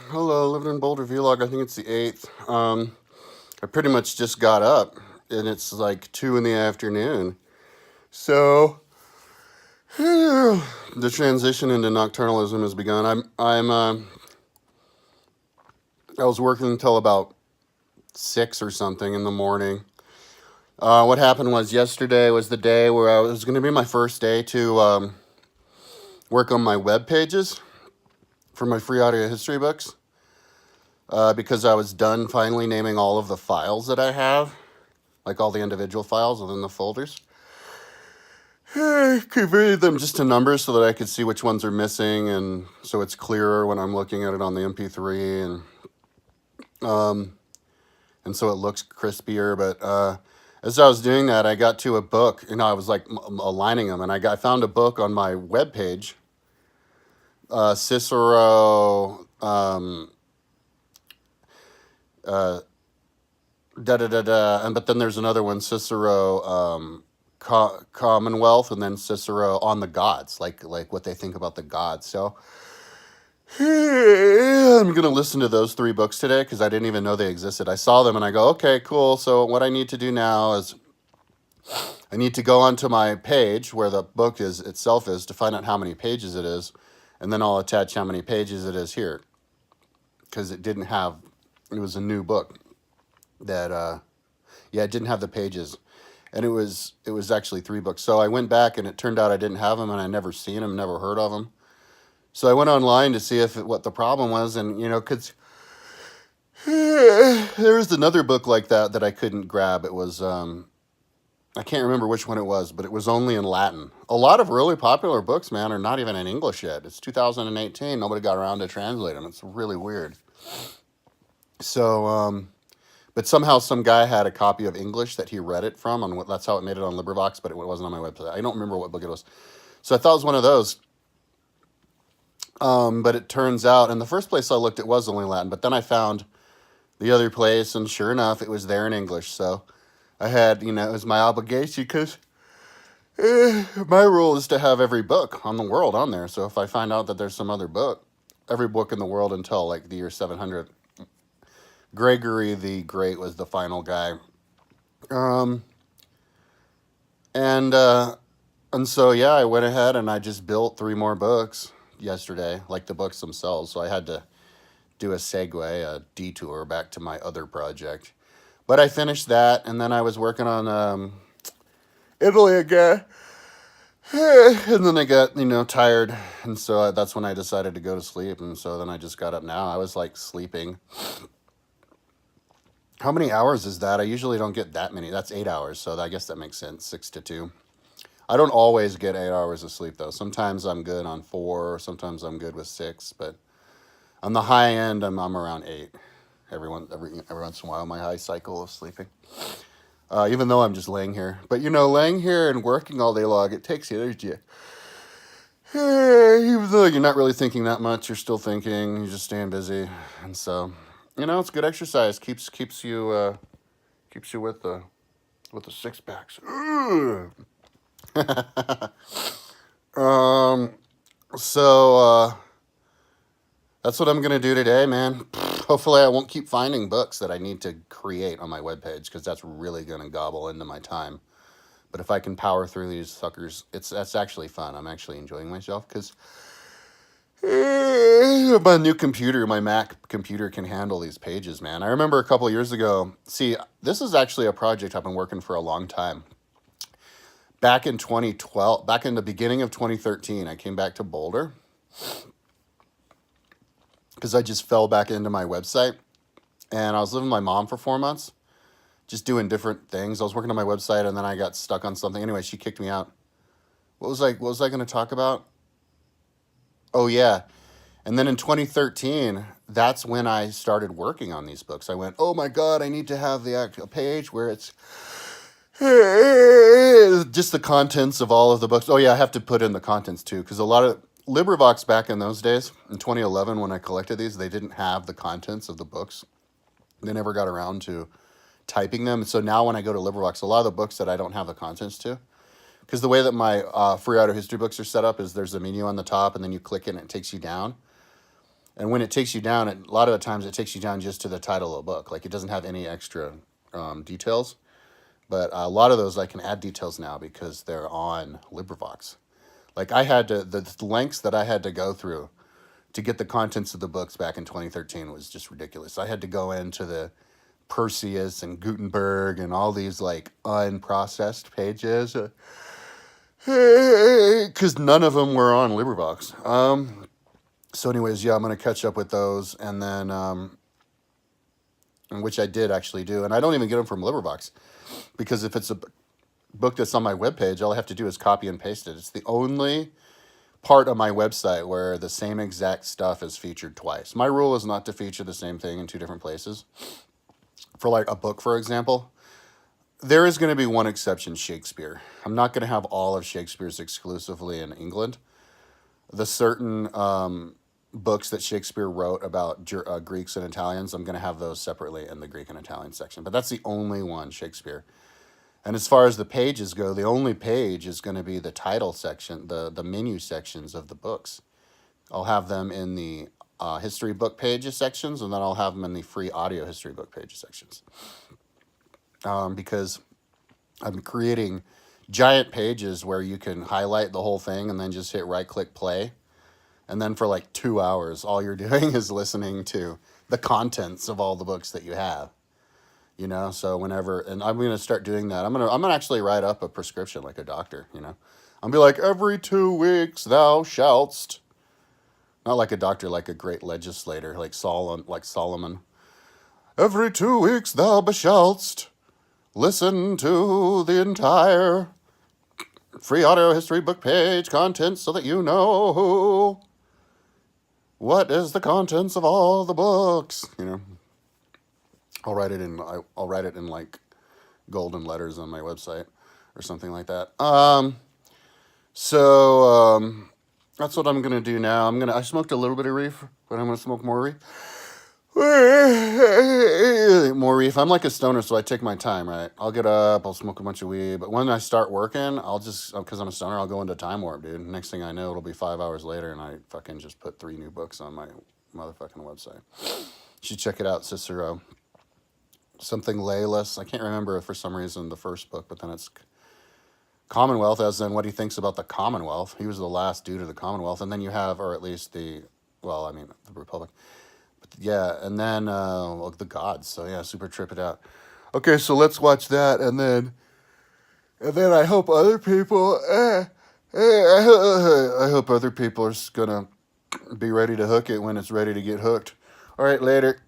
Hello, living in Boulder vlog. I think it's the 8th. I pretty much just got up, and it's like 2 in the afternoon. So the transition into nocturnalism has begun. I was working until about 6 or something in the morning. What happened was yesterday was the day where it was going to be my first day to work on my web pages for my free audio history books. Because I was done finally naming all of the files that I have, like all the individual files within the folders. I converted them just to numbers so that I could see which ones are missing, and so it's clearer when I'm looking at it on the MP3, and so it looks crispier. But as I was doing that, I got to a book, I was like aligning them, and I found a book on my webpage, Cicero. But then there's another one, Cicero, Commonwealth, and then Cicero on the gods, like what they think about the gods. So I'm gonna listen to those 3 books today because I didn't even know they existed. I saw them and I go, okay, cool. So what I need to do now is I need to go onto my page where the book itself is to find out how many pages it is, and then I'll attach how many pages it is here, because it was a new book that it didn't have the pages, and it was actually 3 books. So I went back and it turned out I didn't have them, and I never seen them, never heard of them. So I went online to see what the problem was, and because there was another book like that I couldn't grab. It was I can't remember which one it was, but it was only in Latin. A lot of really popular books, man, are not even in English yet. It's 2018. Nobody got around to translate them. It's really weird. So but somehow some guy had a copy of English that he read it from, and that's how it made it on LibriVox, but it wasn't on my website. I don't remember what book it was. So I thought it was one of those. But it turns out, in the first place I looked, it was only Latin, but then I found the other place, and sure enough, it was there in English. So I had, it was my obligation, because my rule is to have every book on the world on there. So if I find out that there's some other book, every book in the world until like the year 700, Gregory the Great was the final guy. And so, yeah, I went ahead and I just built 3 more books yesterday, like the books themselves. So I had to do a Segway, a detour back to my other project. But I finished that, and then I was working on Italy again. And then I got, tired, and so that's when I decided to go to sleep. And so then I just got up now. I was like sleeping. How many hours is that? I usually don't get that many. That's 8 hours, so I guess that makes sense, 6 to 2. I don't always get 8 hours of sleep, though. Sometimes I'm good on 4, sometimes I'm good with 6, but on the high end, I'm around 8. Every once in a while, my high cycle of sleeping. Even though I'm just laying here. But, laying here and working all day long, it takes energy. Even though you're not really thinking that much, you're still thinking, you're just staying busy. And so, it's good exercise. Keeps you with the 6 packs. So that's what I'm gonna do today, man. Hopefully I won't keep finding books that I need to create on my webpage, because that's really gonna gobble into my time. But if I can power through these suckers, that's actually fun. I'm actually enjoying myself, because my new computer, my Mac computer, can handle these pages, man. I remember a couple years ago, see, this is actually a project I've been working for a long time. Back in 2012, back in the beginning of 2013, I came back to Boulder because I just fell back into my website, and I was living with my mom for 4 months, just doing different things. I was working on my website, and then I got stuck on something. Anyway, she kicked me out. What was I going to talk about? Oh, yeah. And then in 2013, that's when I started working on these books. I went, oh my God, I need to have the actual page where it's just the contents of all of the books. Oh yeah, I have to put in the contents too, because a lot of LibriVox back in those days, in 2011 when I collected these, they didn't have the contents of the books. They never got around to typing them. So now when I go to LibriVox, a lot of the books that I don't have the contents to, because the way that my free audio history books are set up is there's a menu on the top, and then you click it and it takes you down. And when it takes you down, a lot of the times it takes you down just to the title of the book. Like it doesn't have any extra details. But a lot of those I can add details now because they're on LibriVox. Like I had to, the lengths that I had to go through to get the contents of the books back in 2013 was just ridiculous. I had to go into the Perseus and Gutenberg and all these like unprocessed pages because none of them were on LibriVox. So anyways, yeah, I'm going to catch up with those, and then which I did actually do, and I don't even get them from LibriVox because if it's a book that's on my webpage, all I have to do is copy and paste it. It's the only part of my website where the same exact stuff is featured twice. My rule is not to feature the same thing in two different places. For like a book, for example, there is going to be one exception, Shakespeare. I'm not going to have all of Shakespeare's exclusively in England. The certain books that Shakespeare wrote about Greeks and Italians, I'm going to have those separately in the Greek and Italian section. But that's the only one, Shakespeare. And as far as the pages go, the only page is going to be the title section, the menu sections of the books. I'll have them in the history book pages sections, and then I'll have them in the free audio history book pages sections. Because I'm creating giant pages where you can highlight the whole thing and then just hit right-click play. And then for like 2 hours, all you're doing is listening to the contents of all the books that you have. You know, so whenever, and I'm going to start doing that. I'm gonna actually write up a prescription like a doctor, you know. I'll be like, every 2 weeks thou shalt. Not like a doctor, like a great legislator, like Solomon. Every 2 weeks thou shalt listen to the entire free audio history book page contents so that you know what is the contents of all the books, you know. I'll write it in like golden letters on my website or something like that. So that's what I'm gonna do now. I smoked a little bit of reef, but I'm gonna smoke more reef. More reef. I'm like a stoner, so I take my time, right? I'll get up, I'll smoke a bunch of weed, but when I start working, I'll just, because I'm a stoner, I'll go into time warp, dude. Next thing I know, it'll be 5 hours later, and I fucking just put 3 new books on my motherfucking website. You should check it out, Cicero. Something layless. I can't remember for some reason the first book, but then it's Commonwealth, as in what he thinks about the Commonwealth. He was the last dude of the Commonwealth, and then you have, or at least the Republic. But yeah, and then the gods. So yeah, super trip it out. Okay, so let's watch that, and then I hope other people. I hope other people are gonna be ready to hook it when it's ready to get hooked. All right, later.